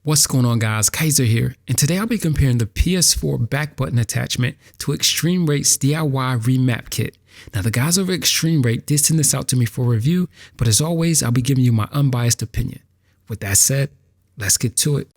What's going on, guys? Kaiser here, and today I'll be comparing the PS4 back button attachment to Extreme Rate's DIY remap kit. Now, the guys over at Extreme Rate did send this out to me for review, but as always, I'll be giving you my unbiased opinion. With that said, let's get to it.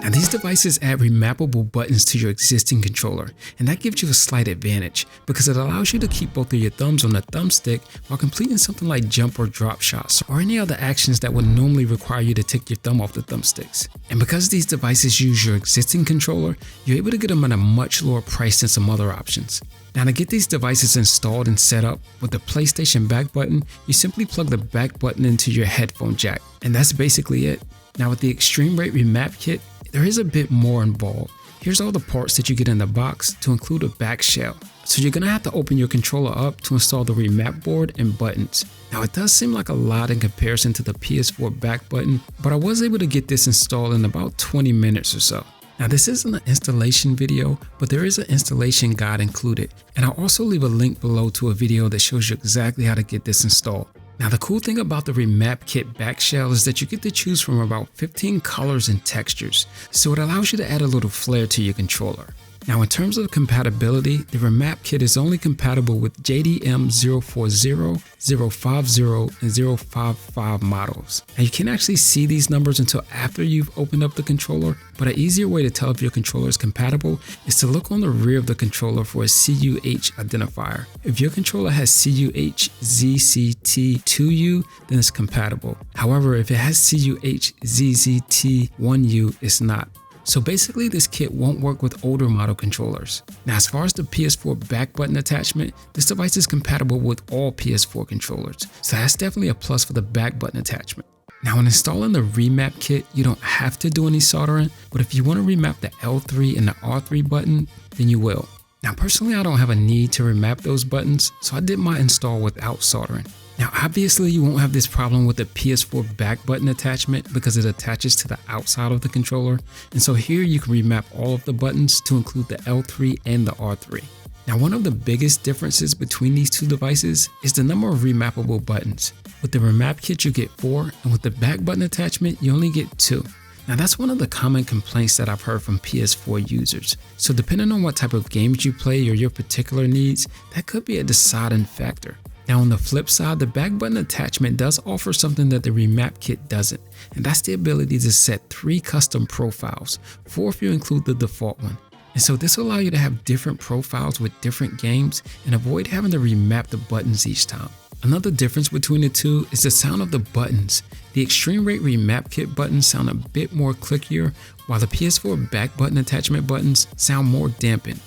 Now, these devices add remappable buttons to your existing controller, and that gives you a slight advantage because it allows you to keep both of your thumbs on the thumbstick while completing something like jump or drop shots or any other actions that would normally require you to take your thumb off the thumbsticks. And because these devices use your existing controller, you're able to get them at a much lower price than some other options. Now, to get these devices installed and set up with the PlayStation back button, you simply plug the back button into your headphone jack, and that's basically it. Now, with the Extreme Rate remap kit, there is a bit more involved. Here's all the parts that you get in the box to include a back shell. So you're gonna have to open your controller up to install the remap board and buttons. Now, it does seem like a lot in comparison to the PS4 back button, but I was able to get this installed in about 20 minutes or so. Now, this isn't an installation video, but there is an installation guide included, and I'll also leave a link below to a video that shows you exactly how to get this installed. Now, the cool thing about the remap kit back shell is that you get to choose from about 15 colors and textures, so it allows you to add a little flair to your controller. Now, in terms of compatibility, the remap kit is only compatible with JDM 040, 050, and 055 models. Now, you can't actually see these numbers until after you've opened up the controller, but an easier way to tell if your controller is compatible is to look on the rear of the controller for a CUH identifier. If your controller has CUH ZCT2U, then it's compatible. However, if it has CUH ZZT1U, it's not. So basically, this kit won't work with older model controllers. Now, as far as the PS4 back button attachment, this device is compatible with all PS4 controllers, so that's definitely a plus for the back button attachment. Now, when installing the remap kit, you don't have to do any soldering, but if you want to remap the L3 and the R3 button, then you will. Now, personally, I don't have a need to remap those buttons, so I did my install without soldering. Now, obviously, you won't have this problem with the PS4 back button attachment because it attaches to the outside of the controller. And so here you can remap all of the buttons to include the L3 and the R3. Now, one of the biggest differences between these two devices is the number of remappable buttons. With the remap kit, you get 4, and with the back button attachment, you only get 2. Now, that's one of the common complaints that I've heard from PS4 users. So depending on what type of games you play or your particular needs, that could be a deciding factor. Now, on the flip side, the back button attachment does offer something that the remap kit doesn't, and that's the ability to set 3 custom profiles, 4 if you include the default one. And so this will allow you to have different profiles with different games and avoid having to remap the buttons each time. Another difference between the two is the sound of the buttons. The Extreme Rate remap kit buttons sound a bit more clickier, while the PS4 back button attachment buttons sound more dampened.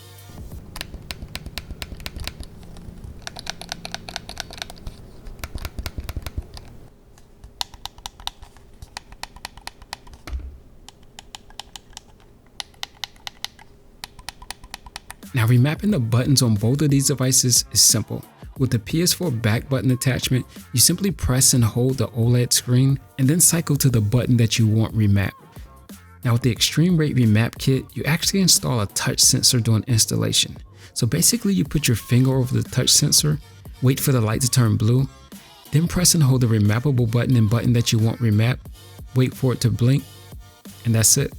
Now, remapping the buttons on both of these devices is simple. With the PS4 back button attachment, you simply press and hold the OLED screen and then cycle to the button that you want remapped. Now, with the Extreme Rate remap kit, you actually install a touch sensor during installation. So basically, you put your finger over the touch sensor, wait for the light to turn blue, then press and hold the remappable button and button that you want remapped, wait for it to blink, and that's it.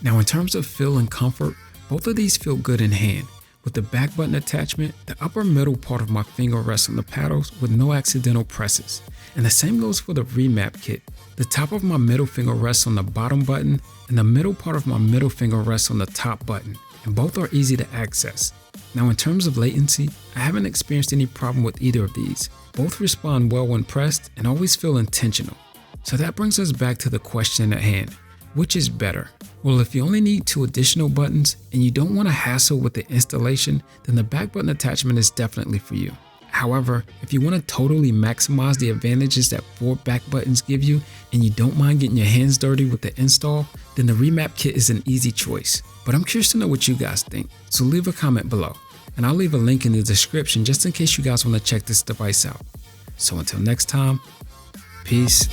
Now, in terms of feel and comfort, both of these feel good in hand. With the back button attachment, the upper middle part of my finger rests on the paddles with no accidental presses. And the same goes for the remap kit. The top of my middle finger rests on the bottom button, and the middle part of my middle finger rests on the top button, and both are easy to access. Now, in terms of latency, I haven't experienced any problem with either of these. Both respond well when pressed and always feel intentional. So that brings us back to the question at hand. Which is better? Well, if you only need 2 additional buttons and you don't want to hassle with the installation, then the back button attachment is definitely for you. However, if you want to totally maximize the advantages that 4 back buttons give you and you don't mind getting your hands dirty with the install, then the remap kit is an easy choice. But I'm curious to know what you guys think, so leave a comment below, and I'll leave a link in the description just in case you guys want to check this device out. So until next time, peace.